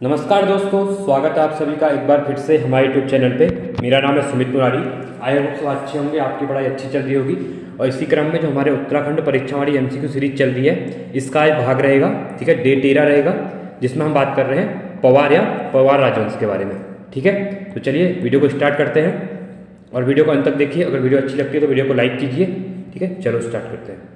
नमस्कार दोस्तों, स्वागत है आप सभी का एक बार फिर से हमारे यूट्यूब चैनल पे। मेरा नाम है सुमित मुरारी। आई होप सब अच्छे होंगे, आपकी पढ़ाई अच्छी चल रही होगी। और इसी क्रम में जो हमारे उत्तराखंड परीक्षा वाली एमसीक्यू सीरीज चल रही है, इसका एक भाग रहेगा, ठीक है, डे 13 रहेगा, जिसमें हम बात कर रहे हैं पवार या पवार राजवंश के बारे में। ठीक है, तो चलिए वीडियो को स्टार्ट करते हैं और वीडियो को अंत तक देखिए। अगर वीडियो अच्छी लगती है तो वीडियो को लाइक कीजिए। ठीक है, चलो स्टार्ट करते हैं।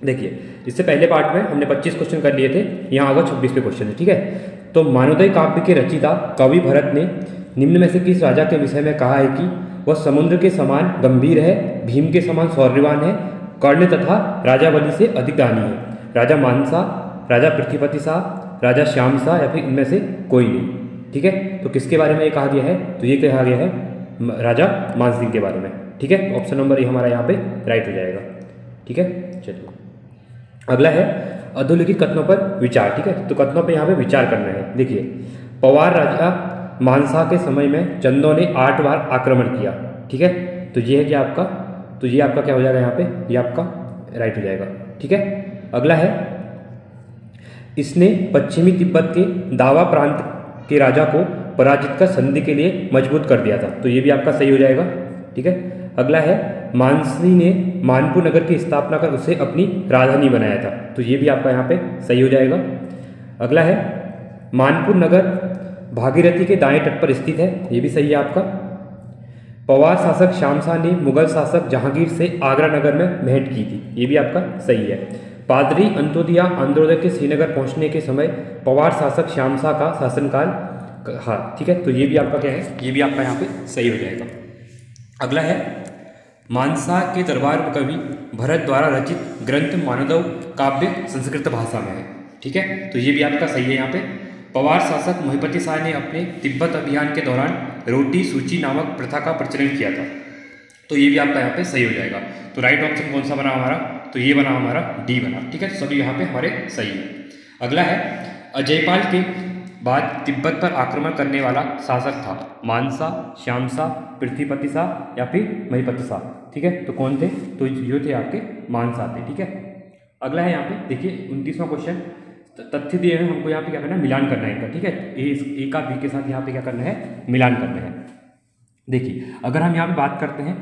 देखिए, इससे पहले पार्ट में हमने 25 क्वेश्चन कर लिए थे, यहाँ होगा 26वें क्वेश्चन है। ठीक है, तो मानवोदय काव्य के रचयिता कवि भरत ने निम्न में से किस राजा के विषय में कहा है कि वह समुद्र के समान गंभीर है, भीम के समान शौर्यवान है, कर्ण तथा राजा बलि से अधिक दानी है? राजा मानसा, राजा पृथ्वीपति शाह, राजा श्याम शाह या फिर इनमें से कोई नहीं। ठीक है, तो किसके बारे में ये कहा गया है? तो ये कहा गया है राजा मानसिंह के बारे में। ठीक है, ऑप्शन नंबर ये हमारा यहाँ पे राइट हो जाएगा। ठीक है, चलिए अगला है अधोलिखित कथनों पर विचार। ठीक है, तो कथनों पे यहाँ पे विचार करना है। देखिए, पवार राजा मानसा के समय में चंदों ने 8 बार आक्रमण किया। ठीक है, तो ये है कि आपका, तो ये आपका क्या हो जाएगा यहाँ पे? ये आपका राइट हो जाएगा। ठीक है, अगला है इसने पश्चिमी तिब्बत के दावा प्रांत के राजा को पराजित कर संधि के लिए मजबूत कर दिया था। तो ये भी आपका सही हो जाएगा। ठीक है, अगला है मानसी ने मानपुर नगर की स्थापना कर उसे अपनी राजधानी बनाया था। तो ये भी आपका यहाँ पे सही हो जाएगा। अगला है मानपुर नगर भागीरथी के दाएं तट पर स्थित है। ये भी सही है आपका। पवार शासक श्याम शाह ने मुगल शासक जहांगीर से आगरा नगर में भेंट की थी। ये भी आपका सही है। पादरी अंत्योदया अंत्योदय के श्रीनगर पहुंचने के समय पवार शासक श्याम शाह का शासनकाल। हाँ, ठीक है, तो ये भी आपका क्या है? ये भी आपका यहाँ पे सही हो जाएगा। अगला है मानसा के दरबार कवि भरत द्वारा रचित ग्रंथ मानवोदय काव्य संस्कृत भाषा में है। ठीक है, तो ये भी आपका सही है। यहाँ पे पवार शासक महिपति शाह ने अपने तिब्बत अभियान के दौरान रोटी सूची नामक प्रथा का प्रचलन किया था। तो ये भी आपका यहाँ पे सही हो जाएगा। तो राइट ऑप्शन कौन सा बना हमारा? तो ये बना हमारा डी बना। ठीक है, सभी यहाँ पे हमारे सही है। अगला है अजयपाल के बाद तिब्बत पर आक्रमण करने वाला शासक था मानसा, श्याम शाह, पृथ्वीपति शाह या फिर महिपति शाह। ठीक है, तो कौन थे? तो ये थे आपके मानसा थे। ठीक है, अगला है यहाँ पे देखिए 29वां क्वेश्चन। तथ्य दिए हैं हमको, यहाँ पे क्या करना है? मिलान करना है इनका। ठीक है, ए का बी के साथ यहाँ पे क्या करना है? मिलान करना है। देखिए, अगर हम यहाँ पे बात करते हैं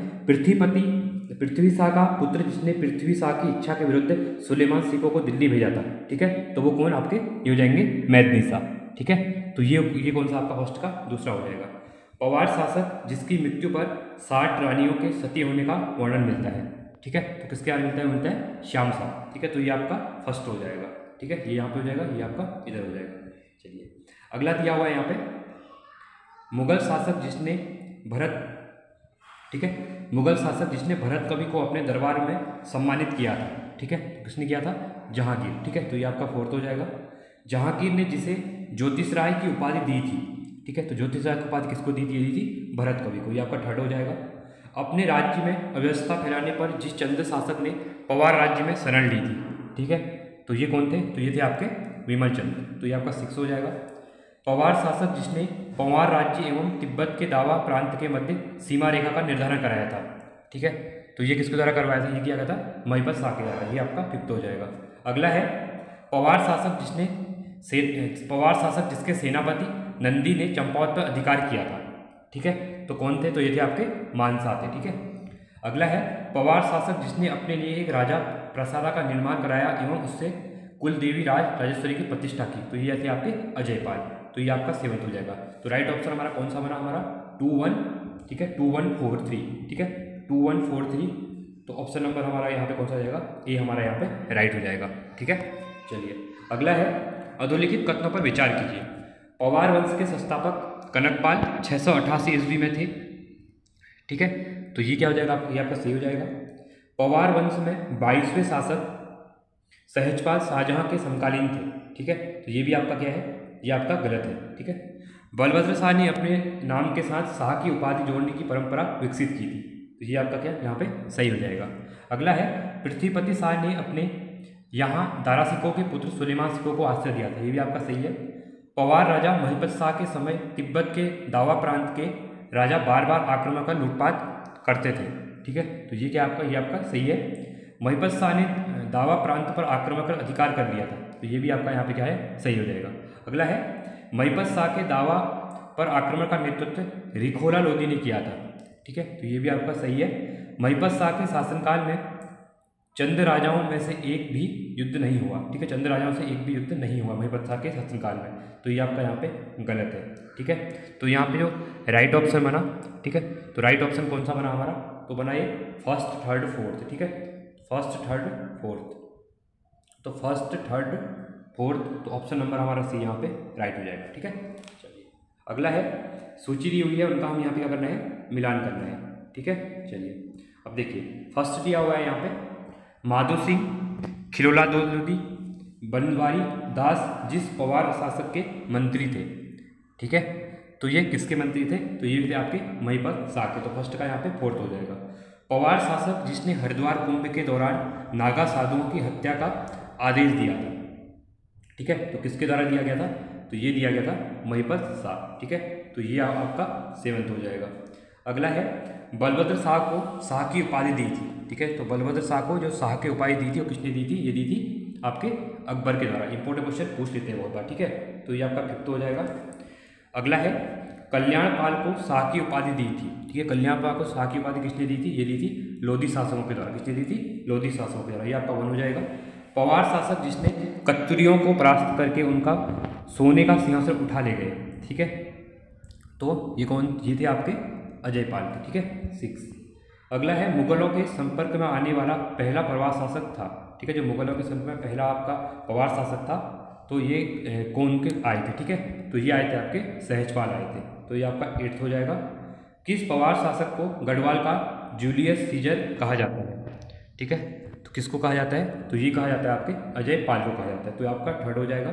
पृथ्वी शाह का पुत्र जिसने पृथ्वी शाह की इच्छा के विरुद्ध सुलेमान सिको को दिल्ली भेजा था। ठीक है, तो वो कौन आपके? ये हो जाएंगे मेदिनी शाह। ठीक है, तो ये कौन सा आपका फर्स्ट का दूसरा हो जाएगा। पवार शासक जिसकी मृत्यु पर 60 रानियों के सती होने का वर्णन मिलता है। ठीक है, तो किसके बारे में मिलता है? श्याम शाह। ठीक है, तो ये आपका फर्स्ट हो जाएगा। ठीक है, ये यहाँ पे हो जाएगा, ये आपका इधर हो जाएगा। चलिए अगला दिया हुआ है यहाँ पे मुगल शासक जिसने भरत कवि को अपने दरबार में सम्मानित किया था। ठीक है, तो किसने किया था? जहांगीर। ठीक है, तो ये आपका फोर्थ हो जाएगा। जहांगीर ने जिसे ज्योतिष राय की उपाधि दी थी। ठीक है, तो ज्योतिष राय की उपाधि किसको दी थी? भरत कवि को। ये आपका थर्ड हो जाएगा। अपने राज्य में अव्यवस्था फैलाने पर जिस चंद शासक ने पवार राज्य में शरण ली थी। ठीक है, तो ये कौन थे? तो ये थे आपके विमल चंद। तो ये आपका 6 हो जाएगा। पवार शासक जिसने पवार राज्य एवं तिब्बत के दावा प्रांत के मध्य सीमा रेखा का निर्धारण कराया था। ठीक है, तो ये किसके द्वारा करवाया था? ये किया गया था महिपत शाह के द्वारा। ये आपका 5th हो जाएगा। अगला है पवार शासक जिसके सेनापति नंदी ने चंपावत पर अधिकार किया था। ठीक है, तो कौन थे? तो ये थे आपके मानसा थे। ठीक है, अगला है पवार शासक जिसने अपने लिए एक राजा प्रसादा का निर्माण कराया एवं उससे कुल देवी राजेश्वरी की प्रतिष्ठा की। तो ये थे आपके अजयपाल। तो ये आपका 7th हो जाएगा। तो राइट ऑप्शन हमारा कौन सा बना? हमारा 2 1। ठीक है, 2 1 4 3। ठीक है, 2 1 4 3। तो ऑप्शन नंबर हमारा यहाँ पे कौन सा जाएगा? ए हमारा यहाँ पे राइट हो जाएगा। ठीक है, चलिए अगला है अधोलिखित कथनों पर विचार कीजिए। पवार वंश के संस्थापक कनकपाल 688 ईस्वी में थे। ठीक है, तो ये क्या हो जाएगा? ये आपका सही हो जाएगा। पवार वंश में 22वें शासक सहजपाल शाहजहां के समकालीन थे। ठीक है, तो ये भी आपका क्या है? ये आपका गलत है। ठीक है, बलभद्र शाह ने अपने नाम के साथ शाह की उपाधि जोड़ने की परंपरा विकसित की थी। तो ये आपका क्या यहाँ पे सही हो जाएगा। अगला है पृथ्वीपति शाह ने अपने यहाँ दारा सिको के पुत्र सुलेमान सिको को आश्रय दिया था। ये भी आपका सही है। पवार राजा महिपत शाह के समय तिब्बत के दावा प्रांत के राजा बार बार आक्रमण कर लूटपाट करते थे। ठीक है, तो ये क्या आपका? ये आपका सही है। महिपत शाह ने दावा प्रांत पर आक्रमण कर अधिकार कर लिया था। तो ये भी आपका यहाँ पे क्या है? सही हो जाएगा। अगला है महिपत शाह के दावा पर आक्रमण का नेतृत्व रिखोला लोधी ने किया था। ठीक है, तो ये भी आपका सही है। महिपत शाह के शासनकाल में चंद राजाओं में से एक भी युद्ध नहीं हुआ। ठीक है, चंद राजाओं से एक भी युद्ध नहीं हुआ महिपत शाह के शासनकाल में, तो ये आपका यहाँ पे गलत है। ठीक है, तो यहाँ पे जो राइट ऑप्शन बना, ठीक है, तो राइट ऑप्शन कौन सा बना हमारा, तो बना ये फर्स्ट थर्ड फोर्थ। ठीक है, फर्स्ट थर्ड फोर्थ, तो फर्स्ट थर्ड फोर्थ, तो ऑप्शन नंबर हमारा सी यहाँ पे राइट हो जाएगा। ठीक है, चलिए अगला है, सूची दी हुई है उनका हम यहाँ पे क्या करना है, मिलान करना है। ठीक है, चलिए अब देखिए फर्स्ट दिया हुआ है यहाँ पे माधो सिंह, खिलोला लोधी, बनवारी दास जिस पवार शासक के मंत्री थे। ठीक है, तो ये किसके मंत्री थे, तो ये थे आपके महिपत शाह के, तो फर्स्ट का यहाँ पे फोर्थ हो जाएगा। पवार शासक जिसने हरिद्वार कुंभ के दौरान नागा साधुओं की हत्या का आदेश दिया था। ठीक है, तो किसके द्वारा दिया गया था, तो ये दिया गया था महिपत शाह। ठीक है, तो ये आपका सेवंथ हो जाएगा। अगला है बलभद्र शाह को शाह की उपाधि दी थी। ठीक है, तो बलभद्र शाह को जो शाह की उपाधि दी थी वो किसने दी थी, ये दी थी आपके अकबर के द्वारा। इंपॉर्टेंट क्वेश्चन पूछ लेते हैं बहुत बार। ठीक है, तो ये आपका फिफ्थ हो जाएगा। अगला है कल्याणपाल को शाह की उपाधि दी थी। ठीक है, कल्याणपाल को शाह की उपाधि किसने दी थी, ये दी थी लोधी शासकों के द्वारा। किसने दी थी, लोधी शासकों के द्वारा, ये आपका 1 हो जाएगा। पवार शासक जिसने कत्तुरियों को परास्त करके उनका सोने का सिंहासन उठा ले गए। ठीक है, तो ये कौन, ये थे आपके अजयपाल के। ठीक है, 6। अगला है मुगलों के संपर्क में आने वाला पहला पवार शासक था। ठीक है, जो मुगलों के संपर्क में पहला आपका पवार शासक था, तो ये कौन के आए थे। ठीक है, तो ये आए थे आपके सहजपाल आए थे, तो ये आपका 8th हो जाएगा। किस पवार शासक को गढ़वाल का जूलियस सीजर कहा जाता है। ठीक है, तो किसको कहा जाता है, तो ये कहा जाता है आपके अजयपाल को कहा जाता है, तो आपका 3rd हो जाएगा।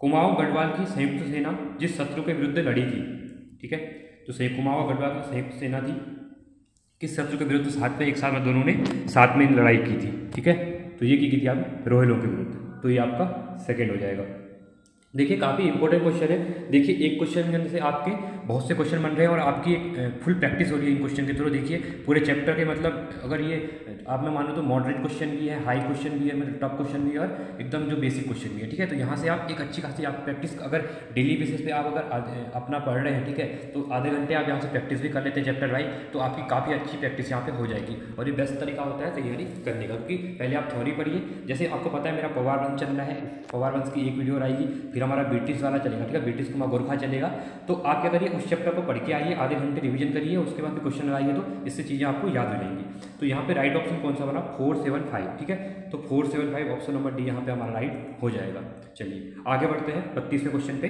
कुमाऊं गढ़वाल की संयुक्त सेना जिस शत्रु के विरुद्ध लड़ी थी। ठीक है, तो कुमाऊं गढ़वाल की संयुक्त सेना थी, किस शत्रु के विरुद्ध साथ में एक साथ में दोनों ने साथ में लड़ाई की थी। ठीक है, तो ये की थी आप रोहिलों के विरुद्ध, तो ये आपका 2nd हो जाएगा। देखिए काफ़ी इंपॉर्टेंट क्वेश्चन है। देखिए एक क्वेश्चन के अंदर से आपके बहुत से क्वेश्चन बन रहे हैं और आपकी एक फुल प्रैक्टिस हो रही है इन क्वेश्चन के थ्रू। देखिए पूरे चैप्टर के मतलब अगर ये आप में मानो तो मॉडरेट क्वेश्चन भी है, हाई क्वेश्चन भी है, मतलब टफ क्वेश्चन भी है और एकदम जो बेसिक क्वेश्चन भी है। ठीक है, तो यहाँ से आप एक अच्छी खासी आप प्रैक्टिस अगर डेली बेसिस पे आप अगर अपना पढ़ रहे हैं, ठीक है, तो आधे घंटे आप यहाँ से प्रैक्टिस भी कर लेते हैं चैप्टर वाइज, तो आपकी काफ़ी अच्छी प्रैक्टिस यहाँ पे हो जाएगी। और ये बेस्ट तरीका होता है तैयारी करने का, क्योंकि पहले आप थ्योरी पढ़िए। जैसे आपको पता है मेरा पवार वंश चल रहा है, पवार वंश की एक वीडियो आएगी, फिर हमारा ब्रिटिश वाला चलेगा। ठीक है, ब्रिटिश कुमार गोरखा चलेगा। तो आप क्या करिए, उस चैप्टर को पढ़ के आइए, आधे घंटे रिवीजन करिए, उसके बाद क्वेश्चन लगाइए, तो इससे चीज़ें आपको याद हो जाएंगी। तो यहाँ पे राइट ऑप्शन कौन सा बना, 4, 7, 5। ठीक है, तो 4, 7, 5 ऑप्शन नंबर डी यहाँ पे हमारा राइट हो जाएगा। चलिए आगे बढ़ते हैं 32वें क्वेश्चन पे।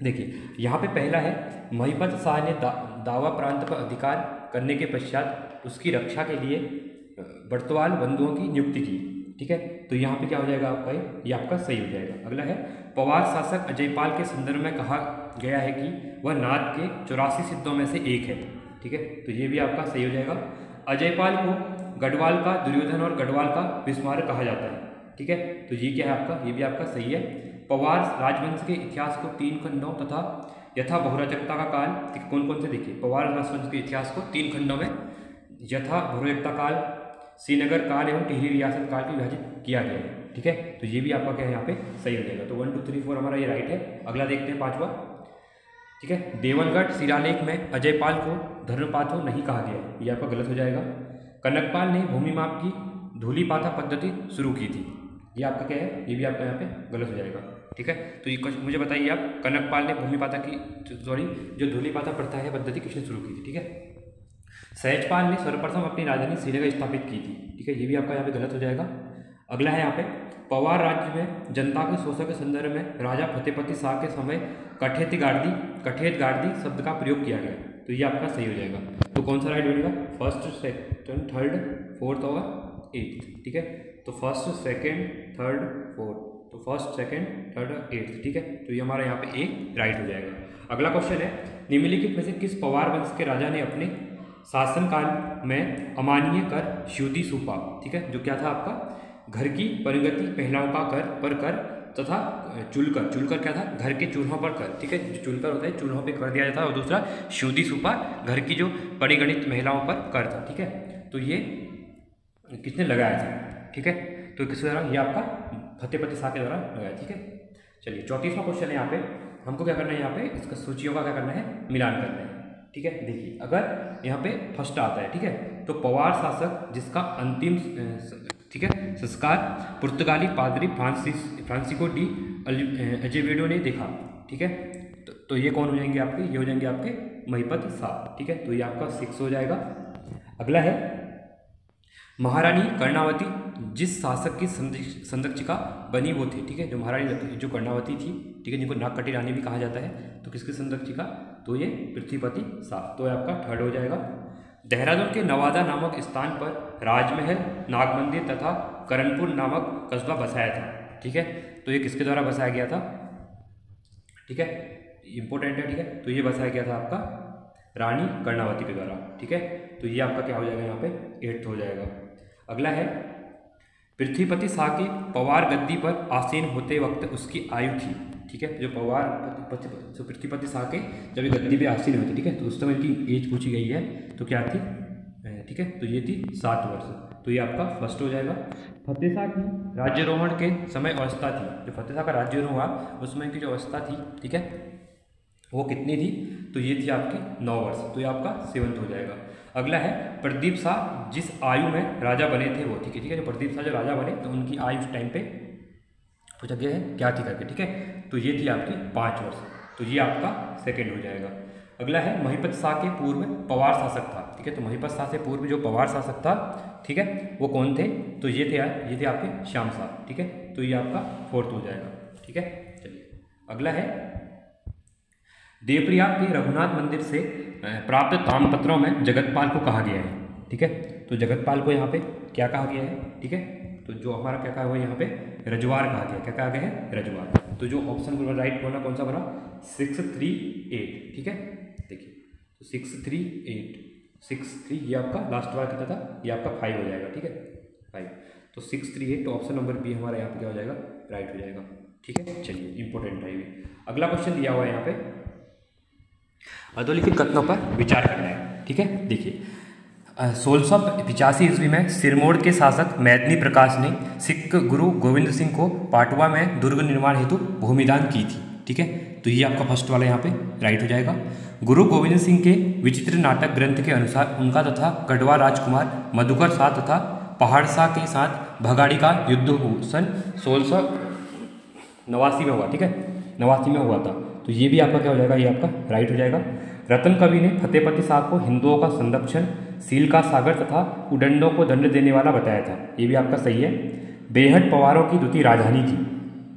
देखिए यहाँ पे पहला है महिपत शाह ने दावा प्रांत पर अधिकार करने के पश्चात उसकी रक्षा के लिए बर्तवाल बंधुओं की नियुक्ति की। ठीक है, तो यहाँ पे क्या हो जाएगा आपका, ये आपका सही हो जाएगा। अगला है पवार शासक अजयपाल के संदर्भ में कहा गया है कि वह नाथ के 84 सिद्धों में से एक है। ठीक है, तो ये भी आपका सही हो जाएगा। अजयपाल को गढ़वाल का दुर्योधन और गढ़वाल का विस्मार कहा जाता है। ठीक है, तो ये क्या है आपका, ये भी आपका सही है। पवार राजवंश के इतिहास को 3 खंडों तथा यथा बहुराजकता का काल कौन कौन से, देखिए पवार राजवंश के इतिहास को 3 खंडों में यथा बहुराजकता काल, श्रीनगर काल एवं टिहरी रियासत काल की विभाजित किया गया है। ठीक है, तो ये भी आपका क्या है यहाँ पे सही हो जाएगा। तो 1, 2, 3, 4 हमारा ये राइट है। अगला देखते हैं 5वां। ठीक है, देवलगढ़ शिलालेख में अजयपाल को धर्मपाथो नहीं कहा गया है, ये आपका गलत हो जाएगा। कनकपाल ने भूमि माप की धूलिपाथा पद्धति शुरू की थी, ये आपका क्या है, ये भी आपका यहाँ पे गलत हो जाएगा। ठीक है, तो ये मुझे बताइए आप, कनकपाल ने भूमिपाथा की जो धूलिपाथा प्रथा है पद्धति किसने शुरू की थी। ठीक है, सहजपाल ने सर्वप्रथम अपनी राजधानी श्रीनगर स्थापित की थी। ठीक है, ये भी आपका यहाँ पे गलत हो जाएगा। अगला है यहाँ पे पवार राज्य में जनता के शोषण के संदर्भ में राजा फतेहपति शाह के समय कठेत गार्दी शब्द का प्रयोग किया गया, तो ये आपका सही हो जाएगा। तो कौन सा राइट बनेगा, 1st, 2nd, 3rd, 4th और 8th। ठीक है, तो 1st, 2nd, 3rd, 4th, तो 1st, 2nd, 3rd, 8th। ठीक है, तो ये हमारा यहाँ पे एक राइट हो जाएगा। अगला क्वेश्चन है निम्नलिखित में से किस पवार वंश के राजा ने अपने शासनकाल में अमान्य कर शुद्धि सूपा। ठीक है, जो क्या था आपका, घर की परिगति पहलाओं का कर तथा चुलकर क्या था, घर के चूल्हों पर कर। ठीक है, जो चुलकर होता है चूल्हों पे कर दिया जाता है, और दूसरा शुद्धि सूपा घर की जो परिगणित महिलाओं पर कर था। ठीक है, तो ये किसने लगाया था। ठीक है, तो किसके द्वारा, ये आपका फतेहपति शाह के द्वारा लगाया। ठीक है, चलिए 34वां क्वेश्चन है यहाँ पे, हमको क्या करना है यहाँ पे, इसका सूचियों का क्या करना है, मिलान करना है। ठीक है, देखिए अगर यहाँ पे फर्स्ट आता है, ठीक है, तो पवार शासक जिसका अंतिम ठीक है संस्कार पुर्तगाली पादरी फ्रांसिस्को डी अजेवेडो ने देखा। ठीक है, तो ये कौन हो जाएंगे आपके, ये हो जाएंगे आपके महिपत शाह। ठीक है, तो ये आपका 6 हो जाएगा। अगला है महारानी कर्णावती जिस शासक की संरक्षिका बनी वो थी। ठीक है, जो महारानी जो कर्णावती थी, ठीक है, जिनको नागकटी रानी भी कहा जाता है, तो किसकी संरक्षिका, तो ये पृथ्वीपति शाह, तो ये आपका 3rd हो जाएगा। देहरादून के नवादा नामक स्थान पर राजमहल, नाग मंदिर तथा करणपुर नामक कस्बा बसाया था। ठीक है, तो ये किसके द्वारा बसाया गया था, ठीक है, इंपॉर्टेंट है। ठीक है, तो ये बसाया गया था आपका रानी कर्णावती के द्वारा। ठीक है, तो ये आपका क्या हो जाएगा, यहाँ पे 8th हो जाएगा। अगला है पृथ्वीपति शाह के पवार गद्दी पर आसीन होते वक्त उसकी आयु थी। ठीक है, जो पृथ्वीपति शाह के जब ये गद्दी पे आसीन हुए थे, ठीक है, तो उस समय इनकी एज पूछी गई है, तो क्या थी, ठीक है, तो ये थी 7 वर्ष, तो ये आपका 1st हो जाएगा। फतेह शाह की राज्यारोहण के समय अवस्था थी, जो फतेह शाह का राज्यारोहण हुआ उस समय की जो अवस्था थी, ठीक है, वो कितनी थी, तो ये थी आपकी 9 वर्ष, तो ये आपका 7th हो जाएगा। अगला है प्रदीप शाह जिस आयु में राजा बने थे वो। ठीक है, ठीक है, जो प्रदीप शाह जो राजा बने तो उनकी आयु उस टाइम पे पूछा गया है क्या थी करके। ठीक है, तो ये थी आपकी 5 वर्ष, तो ये आपका 2nd हो जाएगा। अगला है महिपत शाह के पूर्व पवार शासक था। ठीक है, तो महिपत शाह से पूर्व जो पवार शासक था, ठीक है, वो कौन थे, तो ये थे आपके श्याम शाह। ठीक है, तो ये आपका 4th हो जाएगा। ठीक है, चलिए अगला है देवप्रयाग के रघुनाथ मंदिर से प्राप्त ताम्रपत्रों में जगतपाल को कहा गया है। ठीक है, तो जगतपाल को यहाँ पे क्या कहा गया है, ठीक है, तो जो हमारा क्या कहा हुआ है यहाँ पे रजवार कहा गया, क्या कहा गया है, रजवार। तो जो ऑप्शन राइट होना कौन सा बना, 6, 3, 8। ठीक है, देखिए तो 6, 3, 8, 6, 3, ये आपका लास्ट वाला कितना था, ये आपका 5 हो जाएगा। ठीक है, 5, तो 6, 3, 8, तो ऑप्शन नंबर बी हमारा यहाँ पे क्या हो जाएगा, राइट हो जाएगा। ठीक है, चलिए इंपॉर्टेंट है ये। अगला क्वेश्चन दिया हुआ है यहाँ पे, अधोलिखित कथनों पर विचार करना है। ठीक है, देखिए 1685 ईस्वी में सिरमौर के शासक मैदनी प्रकाश ने सिख गुरु गोविंद सिंह को पाटवा में दुर्ग निर्माण हेतु भूमिदान की थी। ठीक है, तो ये आपका फर्स्ट वाला यहाँ पे राइट हो जाएगा। गुरु गोविंद सिंह के विचित्र नाटक ग्रंथ के अनुसार उनका तथा गढ़वा राजकुमार मधुकर शाह तथा पहाड़ शाह के साथ भगाड़ी का युद्ध सन 1689 में हुआ। ठीक है, 89 में हुआ था, तो ये भी आपका क्या हो जाएगा, ये आपका राइट हो जाएगा। रतन कवि ने फतेहपति शाह को हिंदुओं का संरक्षण, सील का सागर तथा उडंडों को दंड देने वाला बताया था, ये भी आपका सही है। बेहट पवारों की द्वितीय राजधानी थी।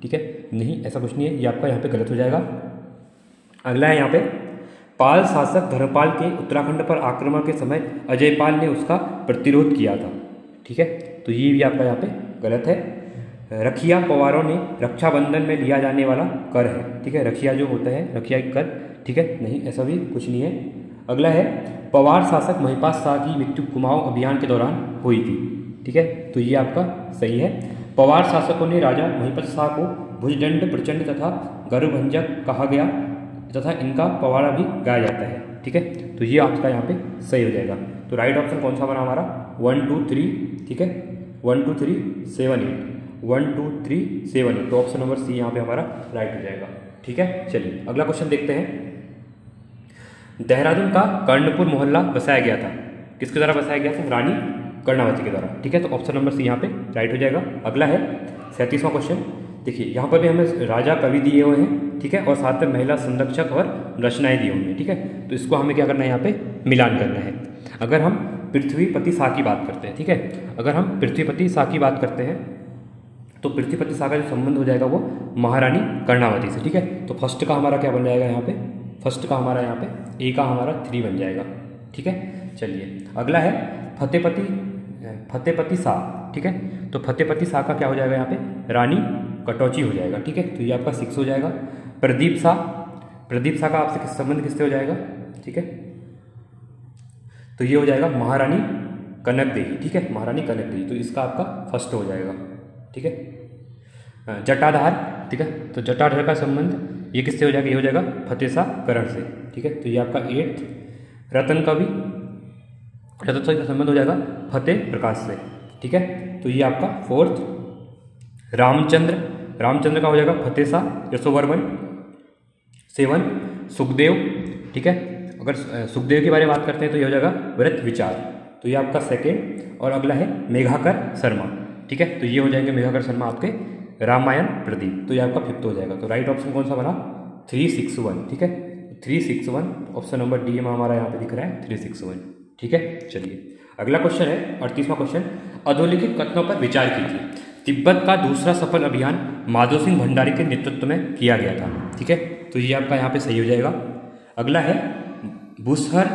ठीक है, नहीं ऐसा कुछ नहीं है, ये आपका यहाँ पे गलत हो जाएगा। अगला है यहाँ पे पाल शासक धर्मपाल के उत्तराखंड पर आक्रमण के समय अजयपाल ने उसका प्रतिरोध किया था। ठीक है, तो ये भी आपका यहाँ पे गलत है। रखिया पवारों ने रक्षाबंधन में लिया जाने वाला कर है। ठीक है, रखिया जो होता है, रखिया कर, ठीक है, नहीं ऐसा भी कुछ नहीं है। अगला है पवार शासक महिपाल शाह की मृत्यु कुमाऊं अभियान के दौरान हुई थी। ठीक है, तो ये आपका सही है। पवार शासकों ने राजा महिपत शाह को भुजदंड, प्रचंड तथा गर्वभंजक कहा गया तथा इनका पवाड़ा भी गाया जाता है। ठीक है, तो ये आपका यहाँ पे सही हो जाएगा। तो राइट ऑप्शन कौन सा बना हमारा, 1, 2, 3। ठीक है, 1, 2, 3, 7, 8, 1, 2, 3, 7, 8, तो ऑप्शन नंबर सी यहाँ पे हमारा राइट हो जाएगा। ठीक है, चलिए अगला क्वेश्चन देखते हैं। देहरादून का कर्णपुर मोहल्ला बसाया गया था, किसके द्वारा बसाया गया था, रानी कर्णावती के द्वारा। ठीक है, तो ऑप्शन नंबर सी यहाँ पे राइट हो जाएगा। अगला है 37वां क्वेश्चन। देखिए यहाँ पर भी हमें राजा कवि दिए हुए हैं, ठीक है, और साथ में महिला संरक्षक और रचनाएं दी हुई हैं। ठीक है, तो इसको हमें क्या करना है, यहाँ पे मिलान करना है। अगर हम पृथ्वीपति शाह की बात करते हैं, ठीक है, अगर हम पृथ्वीपति शाह की बात करते हैं तो पृथ्वीपति शाह का जो संबंध हो जाएगा वो महारानी कर्णावती से। ठीक है, तो फर्स्ट का हमारा क्या बन जाएगा यहाँ पे, फर्स्ट का हमारा यहाँ पे ए का हमारा 3 बन जाएगा। ठीक है, चलिए अगला है फतेहपति शाह। ठीक है, तो फतेहपति शाह का क्या हो जाएगा यहाँ पे, रानी कटौची हो जाएगा। ठीक है, तो ये आपका 6 हो जाएगा। प्रदीप शाह का आपसे संबंध किससे हो जाएगा, ठीक है, तो ये हो जाएगा महारानी कनक देवी। ठीक है, महारानी कनक देवी, तो इसका आपका फर्स्ट हो जाएगा। ठीक है, जटाधार, ठीक है, तो जटाधार का संबंध ये किससे हो जाएगा, ये हो जाएगा फतेह शाह करण से। ठीक है, तो ये आपका 8th। रतन कवि का संबंध हो जाएगा फतेह प्रकाश से। ठीक है, तो ये आपका 4th। रामचंद्र का हो जाएगा फतेह शाह यशोवर्मन। 7 सुखदेव, ठीक है। अगर सुखदेव के बारे में बात करते हैं तो ये हो जाएगा व्रत विचार, तो ये आपका सेकेंड। और अगला है मेघाकर शर्मा, ठीक है, तो ये हो जाएंगे मेघाकर शर्मा आपके रामायण प्रदीप, तो ये आपका 5th हो जाएगा। तो राइट ऑप्शन कौन सा बना? 361, ठीक है। 361 ऑप्शन नंबर डी में हमारा यहाँ पे दिख रहा है 361, ठीक है। चलिए अगला क्वेश्चन है 38वां क्वेश्चन, अधोलिखित कथनों पर विचार कीजिए। तिब्बत का दूसरा सफल अभियान माधो सिंह भंडारी के नेतृत्व में किया गया था, ठीक है, तो ये आपका यहाँ पे सही हो जाएगा। अगला है भूसहर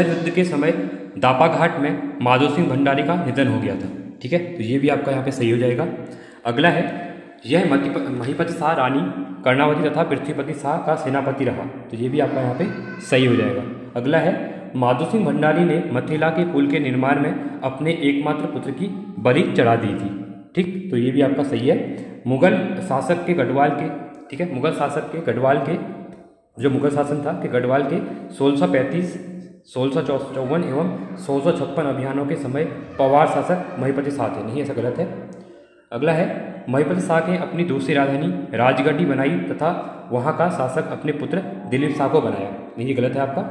युद्ध के समय दापा घाट में माधो सिंह भंडारी का निधन हो गया था, ठीक है, तो ये भी आपका यहाँ पे सही हो जाएगा। अगला है यह महीपत शाह रानी कर्णावती तथा पृथ्वीपति शाह का सेनापति रहा, तो ये भी आपका यहाँ पे सही हो जाएगा। अगला है माधो सिंह भंडारी ने मिथिला के पुल के निर्माण में अपने एकमात्र पुत्र की बलि चढ़ा दी थी, ठीक, तो ये भी आपका सही है। मुगल शासक के गढ़वाल के, ठीक है, मुगल शासक के गढ़वाल के जो मुगल शासन था कि गढ़वाल के 1635, 1654 एवं 1656 अभियानों के समय पवार शासक महीपति शाह थे, नहीं ऐसा गलत है। अगला है महीपति शाह ने अपनी दूसरी राजधानी राजगढ़ी बनाई तथा वहाँ का शासक अपने पुत्र दिलीप शाह को बनाया, नहीं ये गलत है आपका।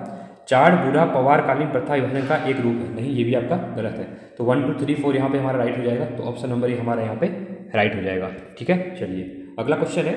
चाड़ बूढ़ा पवार कालीन प्रथा विभाजन का एक रूप है, नहीं ये भी आपका गलत है। तो 1 2 3 4 यहाँ पे हमारा राइट हो जाएगा, तो ऑप्शन नंबर ए हमारा यहाँ पे राइट हो जाएगा, ठीक है। चलिए अगला क्वेश्चन है,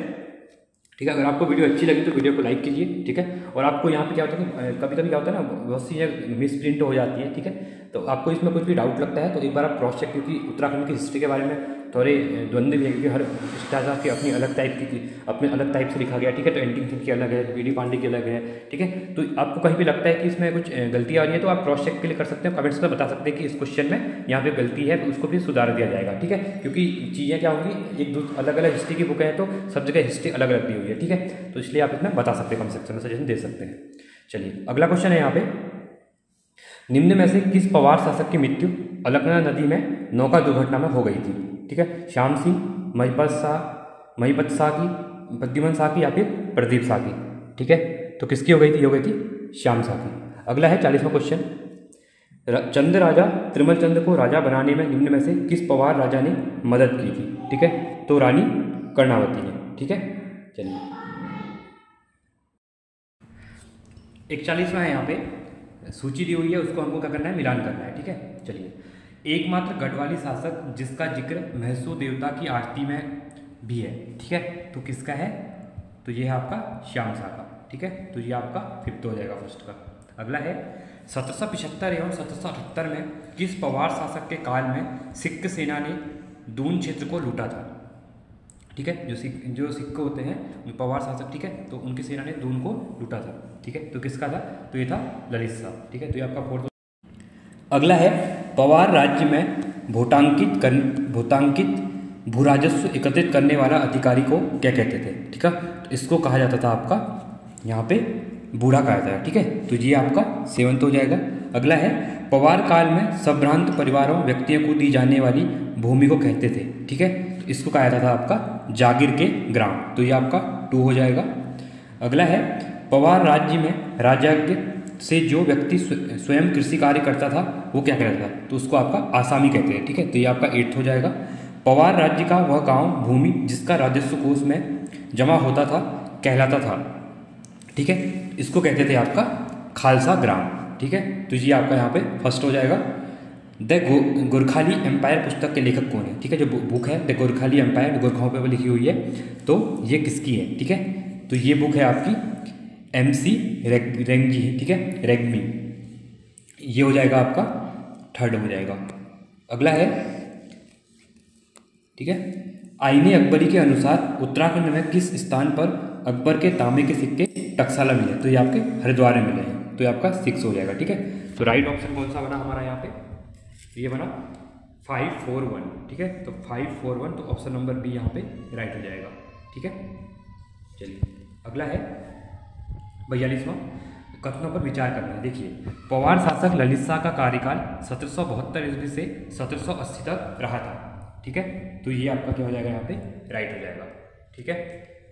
ठीक है, अगर आपको वीडियो अच्छी लगी तो वीडियो को लाइक कीजिए, ठीक है। और आपको यहाँ पे क्या होता है कि कभी कभी क्या होता है ना, बहुत सी मिस प्रिंट हो जाती है, ठीक है, तो आपको इसमें कुछ भी डाउट लगता है तो एक बार आप क्रॉस चेक, क्योंकि उत्तराखंड की हिस्ट्री के बारे में थोड़े द्वंद्व भी है, क्योंकि हर स्टाजा की अपनी अलग टाइप की अपने अलग टाइप से लिखा गया, ठीक है, तो एंटिंग सिंह की अलग है, बीडी पांडे की अलग है, ठीक है। तो आपको कहीं भी लगता है कि इसमें कुछ गलतियाँ आ रही है तो आप क्रॉस चेक के लिए कर सकते हैं, कमेंट्स में बता सकते हैं कि इस क्वेश्चन में यहाँ पे गलती है, तो उसको भी सुधार दिया जाएगा, ठीक है। क्योंकि चीज़ें क्या होंगी, एक दूसरे अलग अलग हिस्ट्री की बुक है तो सब जगह हिस्ट्री अलग अलग दी हुई है, ठीक है, तो इसलिए आप इसमें बता सकते हैं, कमेंट सेक्शन में सजेशन दे सकते हैं। चलिए अगला क्वेश्चन है यहाँ पे, निम्न में से किस पवार शासक की मृत्यु अलकनंदा नदी में नौका दुर्घटना में हो गई थी, ठीक है। श्याम सिंह, महीपत शाह की, प्रद्युमन शाह की या फिर प्रदीप शाह की, ठीक है, तो किसकी हो गई थी? हो गई थी श्याम शाह की। अगला है 40वां क्वेश्चन, चंद राजा त्रिमल चंद को राजा बनाने में निम्न में से किस पवार राजा ने मदद की थी, ठीक है, तो रानी कर्णावती ने, ठीक है। चलिए 41वां है यहाँ पे सूची दी हुई है, उसको हमको क्या करना है, मिलान करना है, ठीक है। चलिए एकमात्र गढ़वाली शासक जिसका जिक्र महसू देवता की आरती में भी है, ठीक है, तो किसका है, तो ये है आपका श्याम शाह का, ठीक है, तो ये आपका 5th हो जाएगा फर्स्ट का। अगला है 1775 एवं 1778 में किस पवार शासक के काल में सिख सेना ने दून क्षेत्र को लूटा था, ठीक है, जो सिख होते हैं पवार शासक, ठीक है, तो उनकी सेना ने दून को लूटा था, ठीक है, तो किसका था, तो ये था ललित शाह, ठीक है, तो ये आपका 4th। अगला है पवार राज्य में भूतांकित भूराजस्व एकत्रित करने वाला अधिकारी को क्या कहते थे, ठीक है, तो इसको कहा जाता था आपका यहाँ पे बूढ़ा कहा जाता है, ठीक है, तो ये आपका 7th हो जाएगा। अगला है पवार काल में संभ्रांत परिवारों व्यक्तियों को दी जाने वाली भूमि को कहते थे, ठीक है, तो इसको कहा जाता था आपका जागीर के ग्राम, तो ये आपका 2 हो जाएगा। अगला है पवार राज्य में राजज्ञ से जो व्यक्ति स्वयं कृषि कार्य करता था वो क्या कहता था, तो उसको आपका आसामी कहते हैं, ठीक है, तो ये आपका 8th हो जाएगा। पवार राज्य का वह गांव भूमि जिसका राजस्व कोष में जमा होता था कहलाता था, ठीक है, इसको कहते थे आपका खालसा ग्राम, ठीक है, तो ये आपका यहाँ पे 1st हो जाएगा। द गोरखाली एम्पायर पुस्तक के लेखक कौन है, ठीक है, जो बुक है द गोरखाली एम्पायर गोरखाओं पे लिखी हुई है, तो ये किसकी है, ठीक है, तो ये बुक है आपकी MC रेंगी, ठीक है, रेग्मी, ये हो जाएगा आपका 3rd हो जाएगा। अगला है, ठीक है, आईने अकबरी के अनुसार उत्तराखंड में किस स्थान पर अकबर के तांबे के सिक्के टकसाला मिले, तो ये आपके हरिद्वार में मिले हैं, तो ये आपका 6 हो जाएगा, ठीक है। तो राइट ऑप्शन कौन सा बना हमारा यहाँ पे, ये बना 541, ठीक है, तो 541, तो ऑप्शन नंबर बी यहाँ पे राइट हो जाएगा, ठीक है। चलिए अगला है 42वां, कथनों पर विचार करना है। देखिए पवार शासक ललित शाह का कार्यकाल 1772 ईस्वी से 1780 तक रहा था, ठीक है, तो ये आपका क्या हो जाएगा, यहाँ पे राइट हो जाएगा, ठीक है।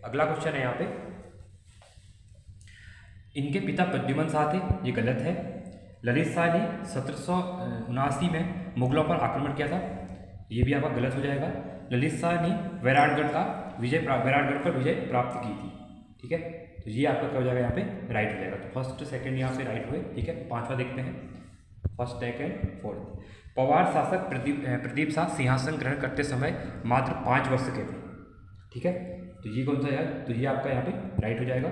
अगला क्वेश्चन है यहाँ पे, इनके पिता प्रद्युमन शाह थे, ये गलत है। ललित शाह ने 1779 में मुगलों पर आक्रमण किया था, ये भी आपका गलत हो जाएगा। ललित शाह ने वैराटगढ़ पर विजय प्राप्त की थी, ठीक है। तो ये आपका क्या हो जाएगा यहाँ पे राइट हो जाएगा। तो फर्स्ट सेकंड यहाँ पे राइट हुए, ठीक है। पांचवा देखते हैं, फर्स्ट सेकंड फोर्थ। पवार शासक प्रदीप शाह सिंहासन ग्रहण करते समय मात्र 5 वर्ष के थे, ठीक है। तो ये कौन सा यार, तो ये आपका यहाँ पे राइट हो जाएगा,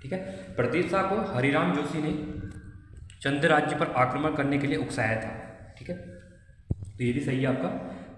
ठीक है। प्रदीप शाह को हरिराम जोशी ने चंद राज्य पर आक्रमण करने के लिए उकसाया था, ठीक है। तो ये भी सही है आपका।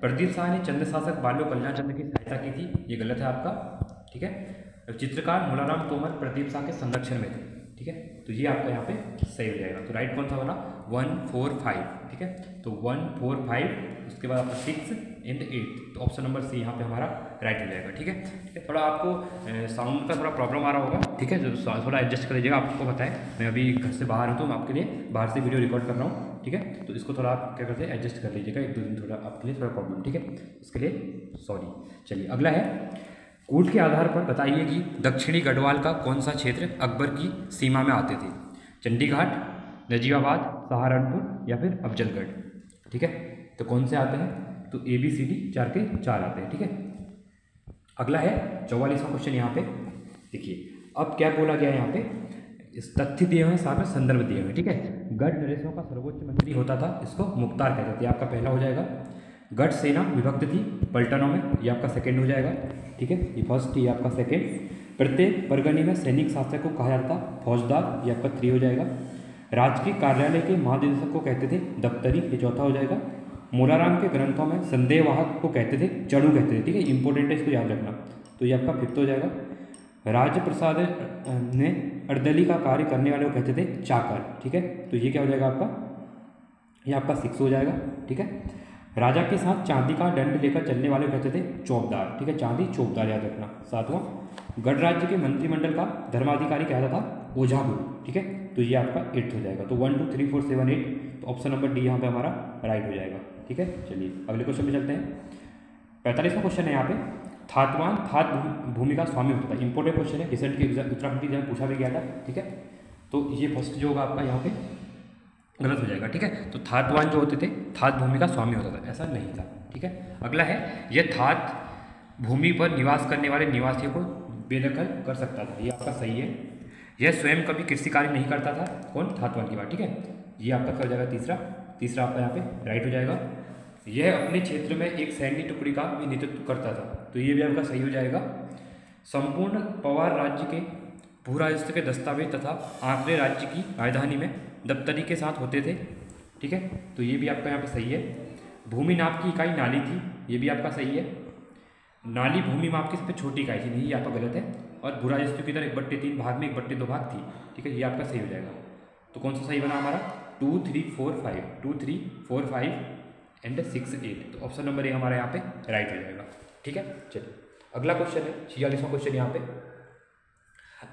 प्रदीप शाह ने चंद शासक बालो कल्याण चंद्र की सहायता की थी, ये गलत है आपका, ठीक है। चित्रकार मूलाराम तोमर प्रदीप शाह के संरक्षण में थे, ठीक है। तो ये आपका यहाँ पे सही हो जाएगा। तो राइट कौन सा बना, 1 4 5, ठीक है। तो 1 4 5, उसके बाद आपका 6 एंड 8, तो ऑप्शन नंबर सी यहाँ पे हमारा राइट हो जाएगा, ठीक है। ठीक है, थोड़ा आपको साउंड का थोड़ा प्रॉब्लम आ रहा होगा, ठीक है, जो थोड़ा एडजस्ट कर लीजिएगा। आपको पता है मैं अभी घर से बाहर हूँ, तो मैं आपके लिए बाहर से वीडियो रिकॉर्ड कर रहा हूँ, ठीक है। तो इसको थोड़ा आप क्या करते हैं, एडजस्ट कर लीजिएगा, 1-2 दिन थोड़ा आपके लिए थोड़ा प्रॉब्लम, ठीक है, इसके लिए सॉरी। चलिए अगला है, कूट के आधार पर बताइए कि दक्षिणी गढ़वाल का कौन सा क्षेत्र अकबर की सीमा में आते थे। चंडीघाट, नजीबाबाद, सहारनपुर या फिर अफजलगढ़, ठीक है। तो कौन से आते हैं, तो ABCD 4 के 4 आते हैं, ठीक है। अगला है 44वां क्वेश्चन यहाँ पे देखिए। अब क्या बोला गया है यहाँ पे, इस तथ्य दिए हुए हैं, साथ में संदर्भ दिए हुए हैं, ठीक है। गढ़ नरेशों का सर्वोच्च मंत्री होता था, इसको मुख्तार कहते थे, आपका पहला हो जाएगा। गढ़ सेना विभक्त थी पलटनों में, ये आपका सेकंड हो जाएगा, ठीक है। ये फर्स्ट, ये आपका सेकंड। प्रत्येक परगने में सैनिक शासक को कहा जाता फौजदार, ये आपका 3 हो जाएगा। राजकीय कार्यालय के महानिदेशक को कहते थे दफ्तरी, ये चौथा हो जाएगा। मूलाराम के ग्रंथों में संदेहवाहक को कहते थे चणु कहते थे, ठीक है, इंपॉर्टेंट है, इसको याद रखना। तो ये आपका 5th हो जाएगा। राज्य प्रसाद ने अर्दली का कार्य करने वाले को कहते थे चाकर, ठीक है। तो ये क्या हो जाएगा आपका, ये आपका 6 हो जाएगा, ठीक है। राजा के साथ चांदी का दंड लेकर चलने वाले कहते थे चौबदार, ठीक है, चांदी चौबदार याद रखना। 7वां, गढ़ राज्य के मंत्रिमंडल का धर्माधिकारी कहता था ओझा गुरु, ठीक है। तो ये आपका 8th हो जाएगा। तो 1 2 3 4 7 8, तो ऑप्शन नंबर डी यहाँ पे हमारा राइट हो जाएगा, ठीक है। चलिए अगले क्वेश्चन में चलते हैं। 45वां क्वेश्चन है यहाँ पे, थातवान थात भूमि का स्वामी होता था, इंपॉर्टेंट क्वेश्चन है, रिसेंट के उत्तराखंड की एग्जाम पूछा भी गया था, ठीक है। तो ये फर्स्ट जो होगा आपका यहाँ पे गलत हो जाएगा, ठीक है। तो थातवान जो होते थे थात भूमि का स्वामी होता था, ऐसा नहीं था, ठीक है। अगला है, यह थात भूमि पर निवास करने वाले निवासियों को बेदखल कर सकता था, ये आपका सही है। यह स्वयं कभी कृषि कार्य नहीं करता था, कौन, थातवान की बात, ठीक है। ये आपका क्या हो जाएगा, तीसरा आपका यहाँ पे राइट हो जाएगा। यह अपने क्षेत्र में एक सैन्य टुकड़ी का भी नेतृत्व करता था, तो ये भी आपका सही हो जाएगा। संपूर्ण पवार राज्य के भू राजस्व के दस्तावेज तथा आंकड़े राज्य की राजधानी में दफ्तरी के साथ होते थे, ठीक है। तो ये भी आपका यहाँ पे सही है। भूमि नाप की इकाई नाली थी, ये भी आपका सही है। नाली भूमि माप की सबसे छोटी इकाई थी, नहीं, ये आपका गलत है। और भू राजस्व की तरह 1/3 भाग में 1/2 भाग थी, ठीक है, ये आपका सही हो जाएगा। तो कौन सा सही बना हमारा, 2 3 4 5, 2 3 4 5 एंड 6 8, तो ऑप्शन नंबर ए हमारा यहाँ पे राइट हो जाएगा, ठीक है। चलिए अगला क्वेश्चन है 46वां क्वेश्चन यहाँ पे।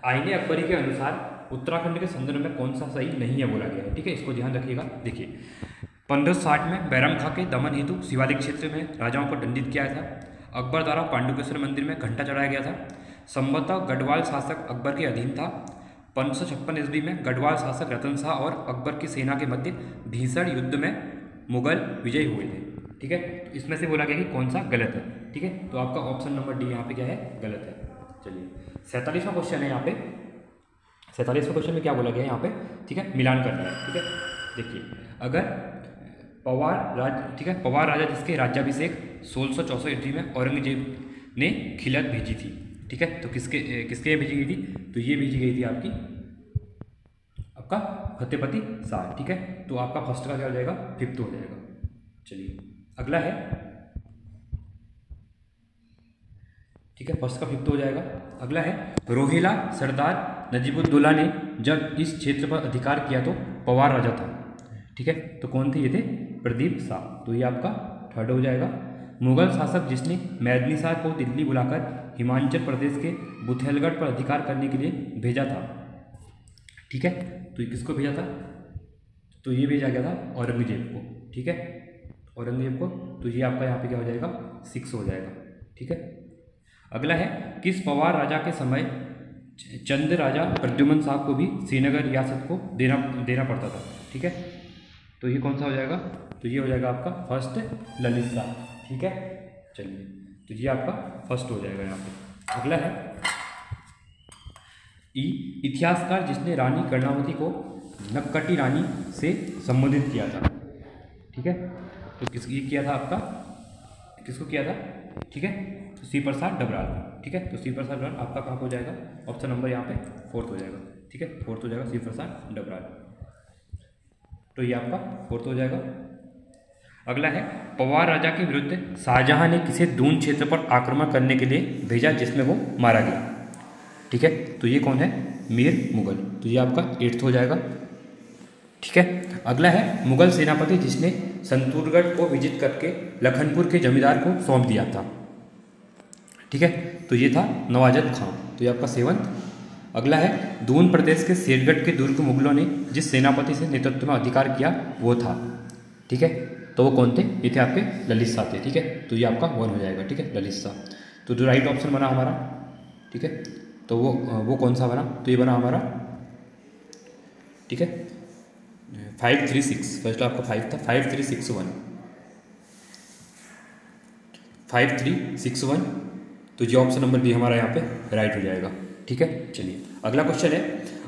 आईने अकबरी के अनुसार उत्तराखंड के संदर्भ में कौन सा सही नहीं है बोला गया है, ठीक है, इसको ध्यान रखिएगा। देखिए 1560 में बैरम खां के दमन हेतु शिवालिक क्षेत्र में राजाओं को दंडित किया था। अकबर द्वारा पांडुकेश्वर मंदिर में घंटा चढ़ाया गया था। संभवतः गढ़वाल शासक अकबर के अधीन था। 1556 ईस्वी में गढ़वाल शासक रतन शाह और अकबर की सेना के मध्य भीषण युद्ध में मुगल विजयी हुए थे, ठीक है। तो इसमें से बोला गया कि कौन सा गलत है, ठीक है। तो आपका ऑप्शन नंबर डी यहाँ पे क्या है, गलत है। चलिए 47वां क्वेश्चन है यहाँ पे। 47वें क्वेश्चन में क्या बोला गया है यहाँ पे, ठीक है, मिलान करना है, ठीक है। देखिए अगर पवार राज, ठीक है, पवार राजा जिसके राज्याभिषेक 1664 ईस्वी में औरंगजेब ने खिलत भेजी थी, ठीक है। तो किसके भेजी गई थी, तो ये भेजी गई थी आपका फतेहपति शाह, ठीक है। तो आपका फर्स्ट का क्या हो जाएगा, 5th हो जाएगा। चलिए अगला है, ठीक है, फर्स्ट का 5th हो जाएगा। अगला है, रोहिला सरदार नजीबुद्दौला ने जब इस क्षेत्र पर अधिकार किया तो पवार राजा था, ठीक है। तो कौन थे, ये थे प्रदीप शाह, तो ये आपका 3rd हो जाएगा। मुगल शासक जिसने मैदनी शाह को दिल्ली बुलाकर हिमाचल प्रदेश के बुथेलगढ़ पर अधिकार करने के लिए भेजा था, ठीक है। तो ये किसको भेजा था, तो ये भेजा गया था औरंगजेब को, ठीक है, औरंगजेब को। तो ये आपका यहाँ पे क्या हो जाएगा, 6 हो जाएगा, ठीक है। अगला है, किस पवार राजा के समय चंद राजा प्रद्युमन शाह को भी श्रीनगर रियासत को देना पड़ता था, ठीक है। तो ये कौन सा हो जाएगा, तो ये हो जाएगा आपका फर्स्ट ललित शाह, ठीक है। चलिए तो ये आपका फर्स्ट हो जाएगा यहाँ पे। अगला है ई इतिहासकार जिसने रानी कर्णावती को नक्कटी रानी से संबोधित किया था। ठीक है, तो ये किया था आपका, किसको किया था? ठीक है, तो सी प्रसाद डबराल। ठीक है, तो सी प्रसाद डबराल आपका कहाँ हो जाएगा? ऑप्शन नंबर यहाँ पे 4th हो जाएगा। ठीक है, 4th हो जाएगा सी प्रसाद डबराल। तो ये आपका 4th हो जाएगा। अगला है, पवार राजा के विरुद्ध शाहजहां ने किसे दून क्षेत्र पर आक्रमण करने के लिए भेजा जिसमें वो मारा गया? ठीक है, तो ये कौन है? मीर मुगल। तो ये आपका 8th हो जाएगा। ठीक है, अगला है, मुगल सेनापति जिसने संतूरगढ़ को विजित करके लखनपुर के जमींदार को सौंप दिया था। ठीक है, तो ये था नवाजद खां। तो ये आपका 7th। अगला है, दून प्रदेश के शेरगढ़ के दुर्ग मुगलों ने जिस सेनापति से नेतृत्व में अधिकार किया वो था। ठीक है, तो वो कौन थे? ये थे आपके ललित शाह थे। ठीक है, तो ये आपका 1 हो जाएगा। ठीक है, ललित शाह। तो जो राइट ऑप्शन बना हमारा, ठीक है, तो वो कौन सा बना? तो ये बना हमारा, ठीक है, 536। फर्स्ट आपका 5 था, 5361, 5361। तो ये ऑप्शन नंबर बी हमारा यहाँ पे राइट हो जाएगा। ठीक है, चलिए अगला क्वेश्चन है,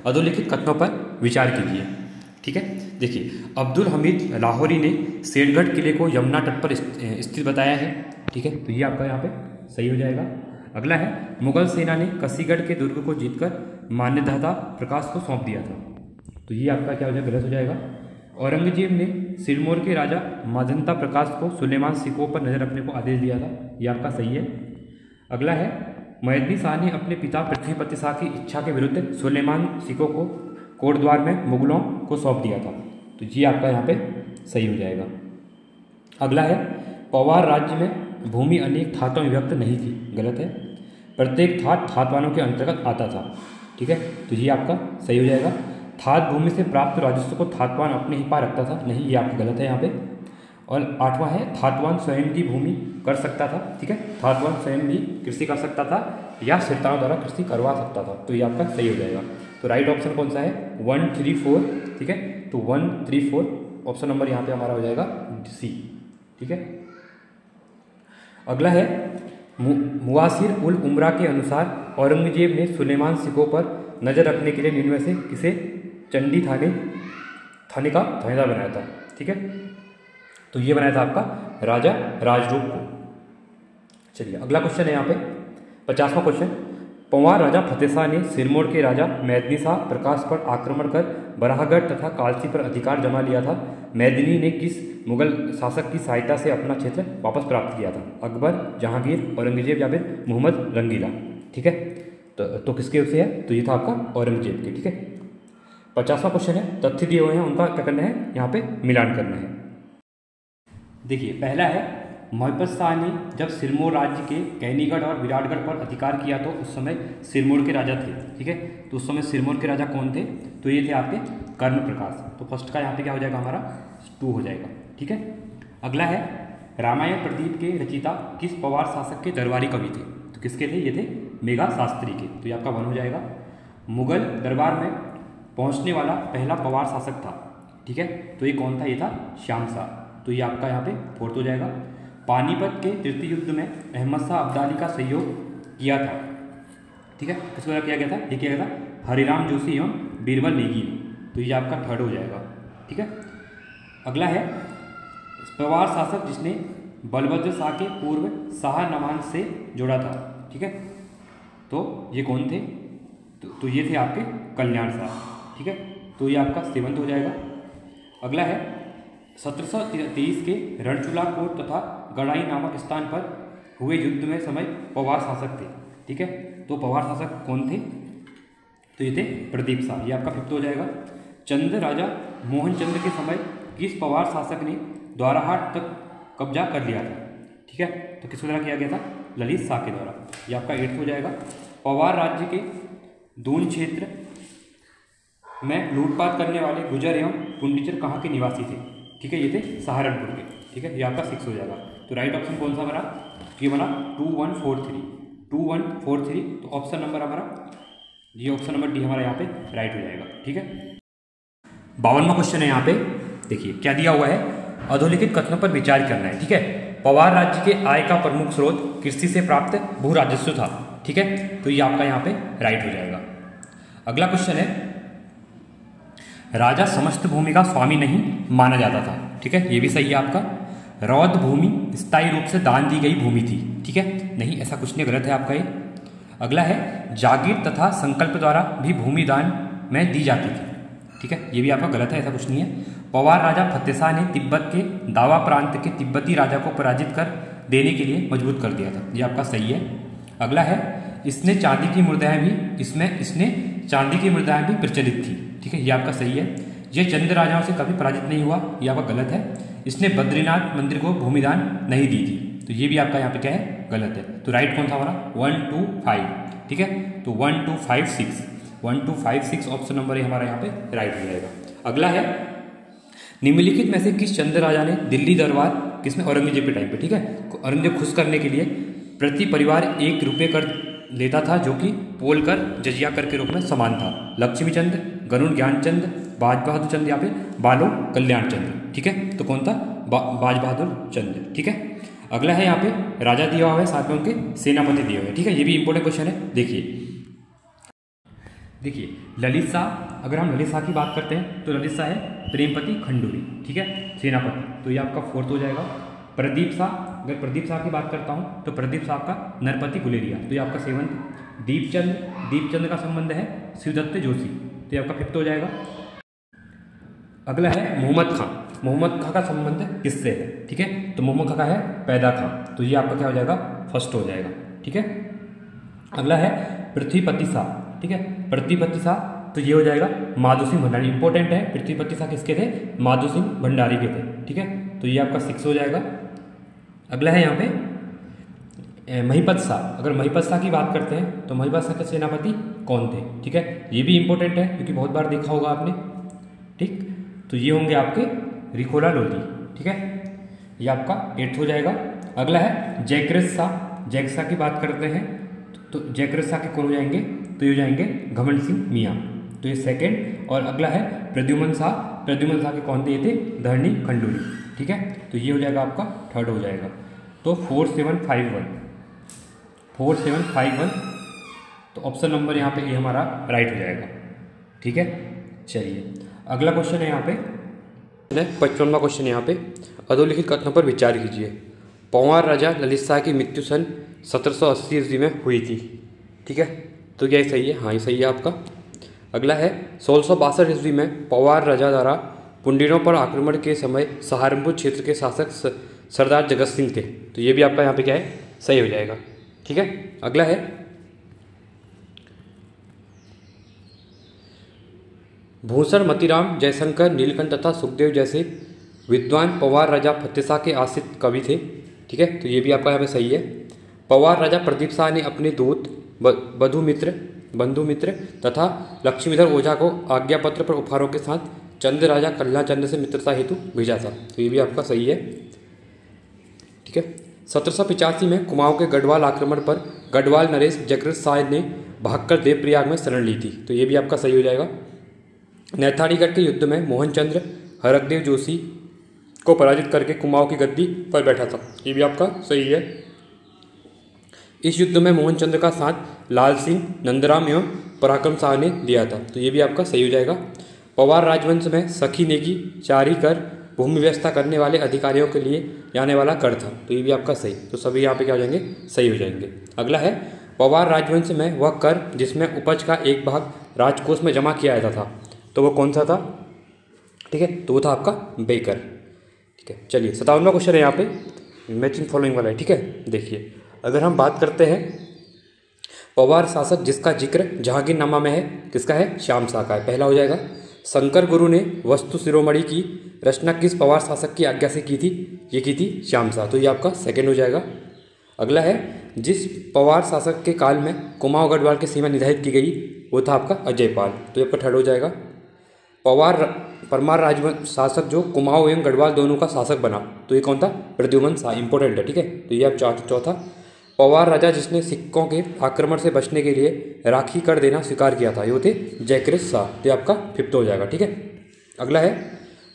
अधोलिखित कथनों पर विचार कीजिए। ठीक है, देखिए, अब्दुल हमीद लाहौरी ने शेरगढ़ किले को यमुना तट पर स्थित बताया है। ठीक है, तो ये आपका यहाँ पे सही हो जाएगा। अगला है, मुगल सेना ने कसीगढ़ के दुर्ग को जीतकर मान्यदाता प्रकाश को सौंप दिया था। तो ये आपका क्या हो जाएगा? गलत हो जाएगा। औरंगजेब ने सिरमौर के राजा माधंता प्रकाश को सुलेमान सिकों पर नजर रखने को आदेश दिया था। ये आपका सही है। अगला है, मैदनी शाह ने अपने पिता पृथ्वीपति शाह की इच्छा के विरुद्ध सुलेमान सिकों को कोटद्वार में मुगलों को सौंप दिया था। तो ये आपका यहाँ पे सही हो जाएगा। अगला है, पवार राज्य में भूमि अनेक थातों में विभक्त नहीं थी। गलत है, प्रत्येक थाट थातवानों के अंतर्गत आता था। ठीक है, तो ये आपका सही हो जाएगा। थात भूमि से प्राप्त राजस्व को थातवान अपने ही पास रखता था। नहीं, ये आपका गलत है यहाँ पे। और 8वां है, थातवान स्वयं की भूमि कर सकता था। ठीक है, थातवान स्वयं भी कृषि कर सकता था या सिरताओं द्वारा कृषि करवा सकता था। तो ये आपका सही हो जाएगा। तो राइट ऑप्शन कौन सा है? 1, 3, 4। ठीक है, तो 1, 3, 4 ऑप्शन नंबर यहाँ पे हमारा हो जाएगा सी। ठीक है, अगला है, मुआसिर उल उमरा के अनुसार औरंगजेब ने सुलेमान सिकों पर नजर रखने के लिए निम्न में से किसे चंडी थाने का थानेदार बनाया था? ठीक है, तो ये बनाया था आपका राजा राजरूप को। चलिए अगला क्वेश्चन है यहाँ पे 50वां क्वेश्चन, पंवार राजा फतेह शाह ने सिरमौर के राजा मैदनी शाह प्रकाश पर आक्रमण कर बराहगढ़ तथा कालसी पर अधिकार जमा लिया था। मैदनी ने किस मुगल शासक की सहायता से अपना क्षेत्र वापस प्राप्त किया था? अकबर, जहांगीर, औरंगजेब या फिर मोहम्मद रंगीला? ठीक है, तो किसके से है? तो ये था आपका औरंगजेब के। ठीक है, 50वां क्वेश्चन है, तथ्य दिए हुए हैं, उनका क्या करना है? यहाँ पे मिलान करना है। देखिए, पहला है, महिपत शाह ने जब सिरमौर राज्य के कैनीगढ़ और विराटगढ़ पर अधिकार किया तो उस समय सिरमौर के राजा थे। ठीक है, तो उस समय सिरमौर के राजा कौन थे? तो ये थे आपके कर्ण प्रकाश। तो फर्स्ट का यहाँ पे क्या हो जाएगा? हमारा 2 हो जाएगा। ठीक है, अगला है, रामायण प्रदीप के रचयिता किस पवार शासक के दरबारी कवि थे? तो किसके थे? ये थे मेघा शास्त्री के। तो ये आपका 1 हो जाएगा। मुगल दरबार में पहुँचने वाला पहला पवार शासक था। ठीक है, तो ये कौन था? ये था श्याम शाह। तो ये आपका यहाँ पे 4th हो जाएगा। पानीपत के तृतीय युद्ध में अहमद शाह अब्दाली का सहयोग किया था। ठीक है, किसको किया गया था? ये किया गया था हरिराम जोशी एवं बीरबल नेगी ने। तो ये आपका 3rd हो जाएगा। ठीक है, अगला है, पवार शासक जिसने बलभद्र शाह के पूर्व शाह नवान से जोड़ा था। ठीक है, तो ये कौन थे? तो ये थे आपके कल्याण शाह। ठीक है, तो ये आपका 7th हो जाएगा। अगला है, 1723 के रणचूला कोट तथा गढ़ाई नामक स्थान पर हुए युद्ध में समय पवार शासक थे। ठीक है, तो पवार शासक कौन थे? तो ये थे प्रदीप शाह। ये आपका 5th हो जाएगा। चंद्र राजा मोहन चंद्र के समय किस पवार शासक ने द्वाराहाट तक कब्जा कर लिया था? ठीक है, तो किसके द्वारा किया गया था? ललित शाह के द्वारा। ये आपका 8th हो जाएगा। पवार राज्य के दून क्षेत्र में लूटपाट करने वाले गुजर एवं पुंडीचर कहाँ के निवासी थे? ठीक है, ये थे सहारनपुर के। ठीक है, ये आपका 6 हो जाएगा। तो राइट ऑप्शन कौन सा बना? ये बना 2143, 2143। तो ऑप्शन नंबर हमारा ये ऑप्शन नंबर डी हमारा यहाँ पे राइट हो जाएगा। ठीक है, 52वां क्वेश्चन है यहाँ पे। देखिए क्या दिया हुआ है, अधोलिखित कथनों पर विचार करना है। ठीक है, पवार राज्य के आय का प्रमुख स्रोत कृषि से प्राप्त भू राजस्व था। ठीक है, तो ये आपका यहाँ पे राइट हो जाएगा। अगला क्वेश्चन है, राजा समस्त भूमि का स्वामी नहीं माना जाता था। ठीक है, ये भी सही है आपका। रौद भूमि स्थायी रूप से दान दी गई भूमि थी। ठीक है, नहीं ऐसा कुछ नहीं, गलत है आपका ये। अगला है, जागीर तथा संकल्प द्वारा भी भूमि दान में दी जाती थी। ठीक है, ये भी आपका गलत है, ऐसा कुछ नहीं है। पवार राजा फतेशाह ने तिब्बत के दावा प्रांत के तिब्बती राजा को पराजित कर देने के लिए मजबूत कर दिया था। ये आपका सही है। अगला है, इसने चांदी की मुद्राएं भी प्रचलित थी। ठीक है, ये आपका सही है। ये चंद राजाओं से कभी पराजित नहीं हुआ, ये आपका गलत है। इसने बद्रीनाथ मंदिर को भूमिदान नहीं दी थी, तो ये भी आपका यहाँ पे क्या है, गलत है। तो राइट कौन था हमारा, 1 2 5। ठीक है, तो 1 2 5 6 1 2 5 6 ऑप्शन नंबर हमारा यहाँ पे राइट हो जाएगा। अगला है, निम्नलिखित में से किस चंद राजा ने दिल्ली दरबार, किसमें, औरंगजेब के टाइम पे, ठीक है, औरंगजेब खुश करने के लिए प्रति परिवार 1 रुपये कर लेता था, जो कि पोल कर जजिया कर के रूप में समान था। लक्ष्मीचंद, गरुण ज्ञानचंद, बाज बहादुर चंद, यहाँ पे बालो कल्याण चंद। ठीक है, तो कौन था, बाज बहादुर चंद। ठीक है, अगला है, यहाँ पे राजा दिया हुआ है, साथ में उनके सेनापति दिए हुए हैं। ठीक है, ये भी इंपॉर्टेंट क्वेश्चन है। देखिए ललित शाह, अगर हम ललित शाह की बात करते हैं तो ललित शाह है प्रेमपति खंडूरी। ठीक है, सेनापति, तो ये आपका 4th हो जाएगा। प्रदीप शाह, अगर प्रदीप शाह की बात करता हूँ तो प्रदीप शाह का नरपति गुलेरिया, तो ये आपका 7th। दीपचंद का संबंध है शिवदत्त जोशी, तो ये आपका 5th हो जाएगा। अगला है मोहम्मद खां का संबंध किससे है। ठीक है, तो मोहम्मद खां का है पैदा खां, तो ये आपका क्या हो जाएगा, 1st हो जाएगा। ठीक है, अगला है पृथ्वीपति शाह। ठीक है, पृथ्वीपति शाह, तो ये हो जाएगा माधो सिंह भंडारी। इंपॉर्टेंट है, पृथ्वीपति शाह किसके थे, माधो सिंह भंडारी के थे। ठीक है, तो ये आपका 6 हो जाएगा। अगला है यहाँ पे महिपत शाह, अगर महिपत शाह की बात करते हैं तो महिपत शाह के सेनापति कौन थे। ठीक है, ये भी इंपॉर्टेंट है क्योंकि बहुत बार देखा होगा आपने। ठीक, तो ये होंगे आपके रिखोला लोधी। ठीक है, ये आपका 8th हो जाएगा। अगला है जयकृत शाह की बात करते हैं तो जयकृत शाह के कौन हो जाएंगे, तो ये हो जाएंगे घमंड सिंह मियाँ, तो ये 2nd। और अगला है प्रद्युमन शाह के कौन थे, ये थे धरणी खंडूरी। ठीक है, तो ये हो जाएगा आपका 3rd हो जाएगा। तो 4751, तो ऑप्शन नंबर यहाँ पे ये हमारा राइट हो जाएगा। ठीक है, चलिए अगला क्वेश्चन है यहाँ पे 55वां क्वेश्चन। यहाँ पे अधोलिखित कथनों पर विचार कीजिए। पंवार राजा ललित शाह की मृत्यु सन 1780 ईस्वी में हुई थी। ठीक है, तो क्या सही है, हाँ ये सही है आपका। अगला है 1662 ईस्वी में पंवार राजा द्वारा पुंडीरों पर आक्रमण के समय सहारनपुर क्षेत्र के शासक सरदार जगत सिंह थे, तो ये भी आपका यहाँ पे क्या है, सही हो जाएगा। ठीक है, अगला है भूषण, मतीराम, जयशंकर, नीलकंठ तथा सुखदेव जैसे विद्वान पंवार राजा फतेशाह के आश्रित कवि थे। ठीक है, तो ये भी आपका यहाँ पे सही है। पंवार राजा प्रदीप शाह ने अपने दूत बंधु मित्र तथा लक्ष्मीधर ओझा को आज्ञा पत्र पर उपहारों के साथ चंद राजा कल्ला चंद से मित्रता हेतु भेजा था, तो ये भी आपका सही है। ठीक है, 1785 में कुमाऊं के गढ़वाल आक्रमण पर गढ़वाल नरेश जयकृत शाह ने भागकर देवप्रयाग में शरण ली थी, तो ये भी आपका सही हो जाएगा। नैथानीगढ़ के युद्ध में मोहनचंद्र हरकदेव जोशी को पराजित करके कुमाऊं की गद्दी पर बैठा था, ये भी आपका सही है। इस युद्ध में मोहनचंद्र का साथ लाल सिंह, नंदराम एवं पराक्रम शाह ने दिया था, तो ये भी आपका सही हो जाएगा। पंवार राजवंश में सखी नेगी जारी कर भूमि व्यवस्था करने वाले अधिकारियों के लिए जाने वाला कर था, तो ये भी आपका सही, तो सभी यहाँ पे क्या हो जाएंगे, सही हो जाएंगे। अगला है पंवार राजवंश में वह कर जिसमें उपज का एक भाग राजकोष में जमा किया जाता था, तो वो कौन सा था। ठीक है, तो वो था आपका बेकर। ठीक है, चलिए 57वां क्वेश्चन है यहाँ पे मैचिंग फॉलोइंग वाला है। ठीक है, देखिए अगर हम बात करते हैं पंवार शासक जिसका जिक्र जहांगीरनामा में है, किसका है, श्याम शाह का है, पहला हो जाएगा। शंकर गुरु ने वस्तु शिरोमणि की रचना किस पंवार शासक की आज्ञा से की थी, ये की थी श्याम शाह, तो ये आपका 2nd हो जाएगा। अगला है जिस पंवार शासक के काल में कुमाऊं गढ़वाल की सीमा निर्धारित की गई वो था आपका अजयपाल, तो ये आपका 3rd हो जाएगा। परमार राजवंश शासक जो कुमाऊं एवं गढ़वाल दोनों का शासक बना, तो ये कौन था, प्रद्युमन शाह, इंपॉर्टेंट है। ठीक है, तो ये आप चौथा। पंवार राजा जिसने सिक्कों के आक्रमण से बचने के लिए राखी कर देना स्वीकार किया था, ये थे जयकृत शाह, तो ये आपका 5th हो जाएगा। ठीक है, अगला है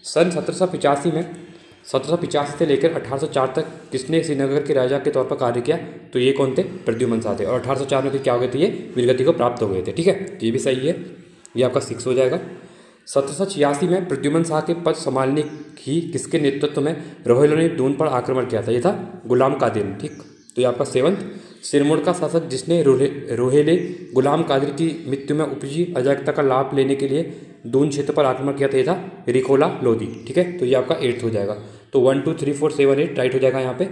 सन 1785 से लेकर 1804 तक किसने श्रीनगर के राजा के तौर पर कार्य किया, तो ये कौन थे, प्रद्युमन शाह थे, और 1804 में क्या हो गए थे, ये वीरगति को प्राप्त हो गए थे। ठीक है, तो ये भी सही है। ये आपका 6 हो जाएगा। 1786 में प्रद्युमन शाह के पद संभालने की किसके नेतृत्व में रोहिलों ने दून पर आक्रमण किया था? ये था गुलाम कादिर। ठीक, तो ये आपका 7। सिरमौर का शासक जिसने रोहिले गुलाम कादिर की मृत्यु में उपजी अराजकता का लाभ लेने के लिए दून क्षेत्र पर आक्रमण किया था, ये था रिकोला लोधी। ठीक है, तो ये आपका 8 हो जाएगा। तो 1 2 3 4 7 8 राइट हो जाएगा यहाँ पे।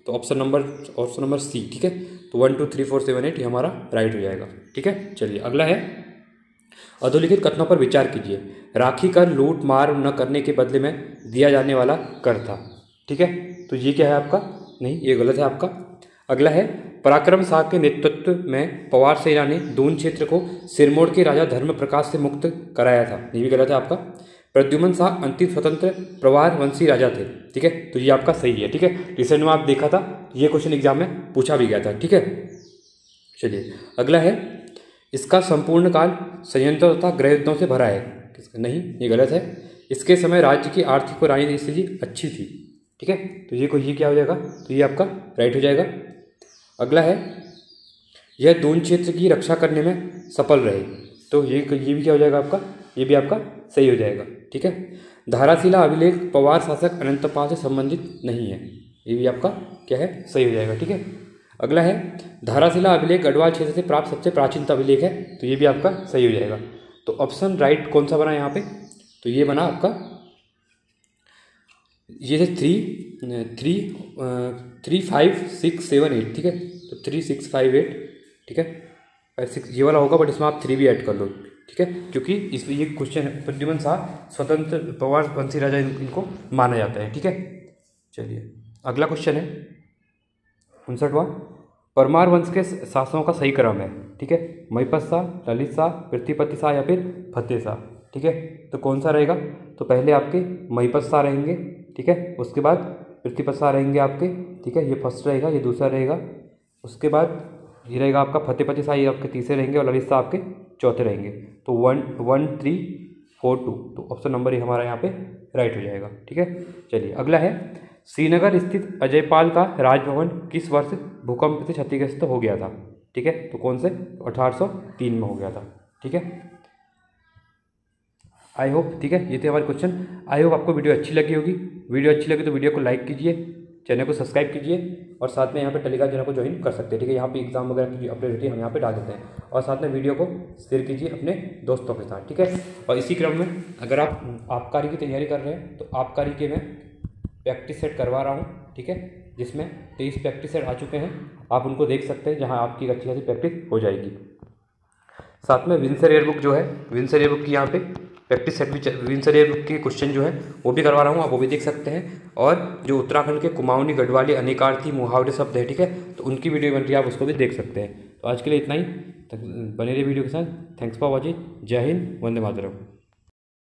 तो ऑप्शन नंबर सी। ठीक है, तो 1 2 3 4 7 8 ये हमारा राइट हो जाएगा। ठीक है, चलिए अगला है, अधोलिखित कथनों पर विचार कीजिए। राखी कर लूट मार न करने के बदले में दिया जाने वाला कर था। ठीक है, तो ये क्या है आपका? नहीं, ये गलत है आपका। अगला है, पराक्रम शाह के नेतृत्व में पवार सेना ने दून क्षेत्र को सिरमौर के राजा धर्म प्रकाश से मुक्त कराया था। ये भी गलत है आपका। प्रद्युमन शाह अंतिम स्वतंत्र प्रवार वंशी राजा थे। ठीक है, तो ये आपका सही है। ठीक है, रिसेंट में आप देखा था, ये क्वेश्चन एग्जाम में पूछा भी गया था। ठीक है, चलिए अगला है, इसका संपूर्ण काल संयंत्रों तथा गृह युद्धों से भरा है। नहीं, ये गलत है। इसके समय राज्य की आर्थिक और राजनीतिक स्थिति अच्छी थी। ठीक है, तो ये क्या हो जाएगा? तो ये आपका राइट हो जाएगा। अगला है, यह दून क्षेत्र की रक्षा करने में सफल रहे। तो ये भी क्या हो जाएगा आपका? ये भी आपका सही हो जाएगा। ठीक है, धाराशिला अभिलेख पवार शासक अनंतपाल से संबंधित नहीं है। ये भी आपका क्या है? सही हो जाएगा। ठीक है, अगला है, धाराशिला अभिलेख गढ़वाल क्षेत्र से प्राप्त सबसे प्राचीन अभिलेख है। तो ये भी आपका सही हो जाएगा। तो ऑप्शन राइट कौन सा बना यहाँ पे? तो ये बना आपका, ये है 3 5 6 7 8। ठीक है, तो 3 6 5 8। ठीक है, 6 ये वाला होगा, बट इसमें आप 3 भी ऐड कर लो। ठीक है, क्योंकि इसमें ये क्वेश्चन है, प्रद्युमन शाह स्वतंत्र पवार वंशी राजा इनको माना जाता है। ठीक है, चलिए अगला क्वेश्चन है 59वां, परमार वंश के शासकों का सही क्रम है। ठीक है, महिपत शाह, ललित शाह, पृथ्वीपति शाह या फिर फतेह शाह। ठीक है, तो कौन सा रहेगा? तो पहले आपके महिपत शाह रहेंगे। ठीक है, उसके बाद पृथ्वीपति शाह रहेंगे आपके। ठीक है, ये फर्स्ट रहेगा, ये दूसरा रहेगा। उसके बाद ये रहेगा आपका फतेहपति शाह, ये आपके तीसरे रहेंगे, और ललित शाह आपके चौथे रहेंगे। तो 1 1 3 4 2, तो ऑप्शन नंबर ये हमारा यहाँ पे राइट हो जाएगा। ठीक है, चलिए अगला है, श्रीनगर स्थित अजयपाल का राजभवन किस वर्ष भूकंप से क्षतिग्रस्त हो गया था? ठीक है, तो कौन से? 1803 में हो गया था। ठीक है, आई होप, ठीक है, ये थे हमारे क्वेश्चन। आई होप आपको वीडियो अच्छी लगी होगी। वीडियो अच्छी लगी तो वीडियो को लाइक कीजिए, चैनल को सब्सक्राइब कीजिए, और साथ में यहाँ पे टेलीग्राम चैनल को ज्वाइन कर सकते हैं। ठीक है, यहाँ पे एग्जाम वगैरह की अपडेट होती है, हम यहाँ पे डाल देते हैं। और साथ में वीडियो को शेयर कीजिए अपने दोस्तों के साथ। ठीक है, और इसी क्रम में अगर आप आबकारी की तैयारी कर रहे हैं तो आबकारी के मैं प्रैक्टिस सेट करवा रहा हूँ। ठीक है, जिसमें 23 प्रैक्टिस सेट आ चुके हैं, आप उनको देख सकते हैं, जहाँ आपकी अच्छी खासी प्रैक्टिस हो जाएगी। साथ में विंसर एयर बुक जो है, विंसर एयर बुक की यहाँ पे प्रैक्टिस सेट भी, विंसर एयर बुक के क्वेश्चन जो है वो भी करवा रहा हूँ, आप वो भी देख सकते हैं। और जो उत्तराखंड के कुमाऊनी गढ़वाली अनेकार्थी मुहावरे शब्द है, ठीक है, तो उनकी वीडियो बन रही है, आप उसको भी देख सकते हैं। तो आज के लिए इतना ही, बने रहिए वीडियो के साथ। Thanks for watching. जय हिंद, वंदे मातरम।